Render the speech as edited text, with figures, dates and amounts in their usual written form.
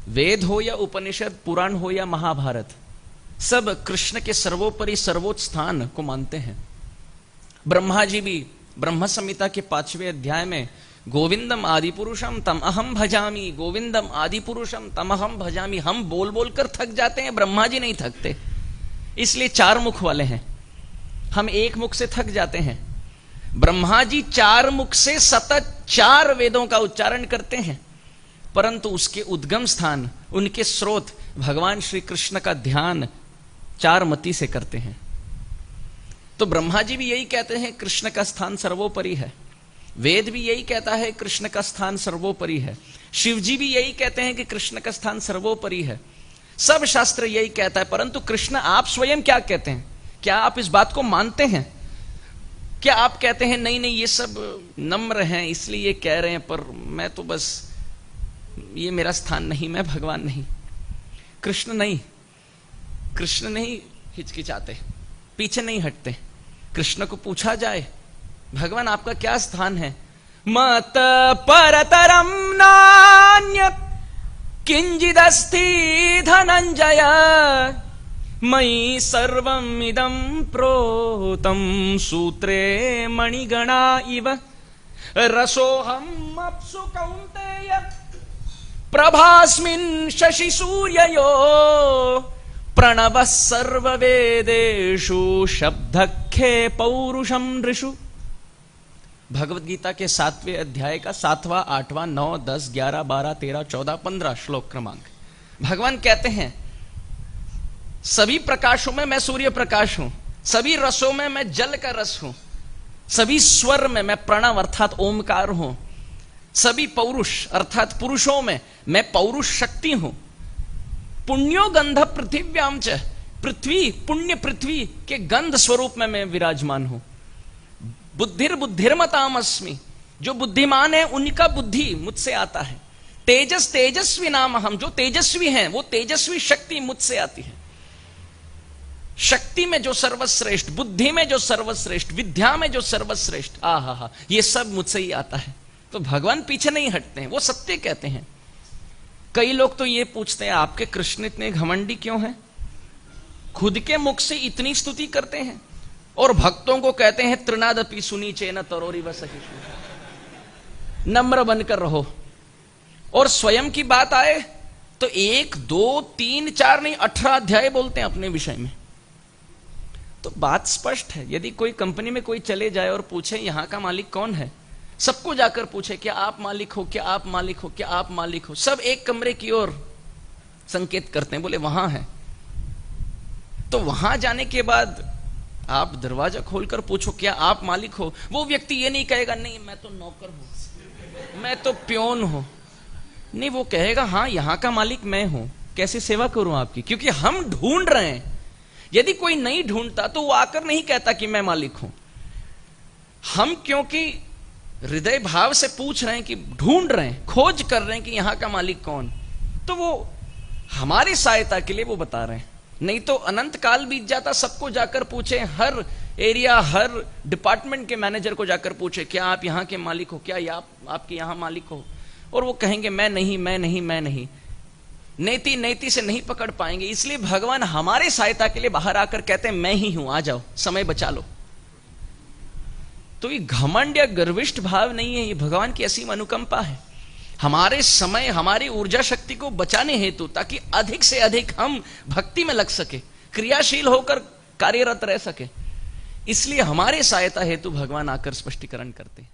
वेद हो या उपनिषद, पुराण हो या महाभारत, सब कृष्ण के सर्वोपरि सर्वोच्च स्थान को मानते हैं। ब्रह्मा जी भी ब्रह्म संहिता के 5वें अध्याय में गोविंदम आदि पुरुषम तम अहम भजामी, गोविंदम आदि पुरुषम तम अहम भजामी, हम बोल बोल कर थक जाते हैं, ब्रह्मा जी नहीं थकते, इसलिए 4 मुख वाले हैं। हम 1 मुख से थक जाते हैं, ब्रह्मा जी 4 मुख से सतत 4 वेदों का उच्चारण करते हैं, परंतु उसके उद्गम स्थान, उनके स्रोत भगवान श्री कृष्ण का ध्यान 4 मति से करते हैं। तो ब्रह्मा जी भी यही कहते हैं कृष्ण का स्थान सर्वोपरि है, वेद भी यही कहता है कृष्ण का स्थान सर्वोपरि है, शिव जी भी यही कहते हैं कि कृष्ण का स्थान सर्वोपरि है, सब शास्त्र यही कहता है। परंतु कृष्ण आप स्वयं क्या कहते हैं? क्या आप इस बात को मानते हैं? क्या आप कहते हैं नहीं नहीं ये सब नम्र हैं इसलिए ये कह रहे हैं, पर मैं तो बस, ये मेरा स्थान नहीं, मैं भगवान नहीं? कृष्ण नहीं, कृष्ण नहीं हिचकिचाते, पीछे नहीं हटते। कृष्ण को पूछा जाए भगवान आपका क्या स्थान है, मत परतरम नान्यत् किंचिदस्ति धनंजय मयि सर्वम इदं प्रोतं सूत्रे मणिगणा इव रसोहम अप्सु कौन्तेय प्रभास्मिन् शशि सूर्ययो प्रणवः सर्ववेदेषु शब्दखे पौरुषम नृषु। भगवत गीता के 7वें अध्याय का 7वां, 8वां, 9, 10, 11, 12, 13, 14, 15 श्लोक क्रमांक। भगवान कहते हैं सभी प्रकाशों में मैं सूर्य प्रकाश हूं, सभी रसों में मैं जल का रस हूं, सभी स्वर में मैं प्रणव अर्थात ओमकार हूं, सभी पौरुष अर्थात पुरुषों में मैं पौरुष शक्ति हूं। पुण्यो गंध पृथिव्याम च, पृथ्वी पुण्य पृथ्वी के गंध स्वरूप में मैं विराजमान हूं। बुद्धिर्बुद्धिर्मताम अस्मि, जो बुद्धिमान है उनका बुद्धि मुझसे आता है। तेजस तेजस्वी नाम हम, जो तेजस्वी हैं वो तेजस्वी शक्ति मुझसे आती है। शक्ति में जो सर्वश्रेष्ठ, बुद्धि में जो सर्वश्रेष्ठ, विद्या में जो सर्वश्रेष्ठ, आहा, ये सब मुझसे ही आता है। तो भगवान पीछे नहीं हटते हैं, वो सत्य कहते हैं। कई लोग तो ये पूछते हैं आपके कृष्ण इतने घमंडी क्यों हैं, खुद के मुख से इतनी स्तुति करते हैं और भक्तों को कहते हैं तृणादपि सुनी चेन तरोरी वसहिष्णु। नम्र बनकर रहो। और स्वयं की बात आए तो 1, 2, 3, 4 नहीं 18 अध्याय बोलते हैं अपने विषय में। तो बात स्पष्ट है, यदि कोई कंपनी में कोई चले जाए और पूछे यहां का मालिक कौन है, सबको जाकर पूछे क्या आप मालिक हो, क्या आप मालिक हो, क्या आप मालिक हो, सब एक कमरे की ओर संकेत करते हैं, बोले वहां है। तो वहां जाने के बाद आप दरवाजा खोलकर पूछो क्या आप मालिक हो, वो व्यक्ति ये नहीं कहेगा नहीं मैं तो नौकर हूं, मैं तो प्योन हूं, नहीं वो कहेगा हाँ यहां का मालिक मैं हूं, कैसी सेवा करूं आपकी, क्योंकि हम ढूंढ रहे हैं। यदि कोई नहीं ढूंढता तो वो आकर नहीं कहता कि मैं मालिक हूं। हम क्योंकि हृदय भाव से पूछ रहे हैं, कि ढूंढ रहे हैं, खोज कर रहे हैं कि यहां का मालिक कौन, तो वो हमारी सहायता के लिए वो बता रहे हैं। नहीं तो अनंत काल बीत जाता, सबको जाकर पूछे, हर एरिया हर डिपार्टमेंट के मैनेजर को जाकर पूछे क्या आप यहां के मालिक हो, क्या आपके यहां मालिक हो, और वो कहेंगे मैं नहीं मैं नहीं मैं नहीं। नेति नेति से नहीं पकड़ पाएंगे। इसलिए भगवान हमारे सहायता के लिए बाहर आकर कहते हैं मैं ही हूं, आ जाओ, समय बचा लो। तो ये घमंड या गर्विष्ठ भाव नहीं है, ये भगवान की असीम अनुकंपा है हमारे समय, हमारी ऊर्जा शक्ति को बचाने हेतु, ताकि अधिक से अधिक हम भक्ति में लग सके, क्रियाशील होकर कार्यरत रह सके। इसलिए हमारे सहायता हेतु भगवान आकर स्पष्टीकरण करते हैं।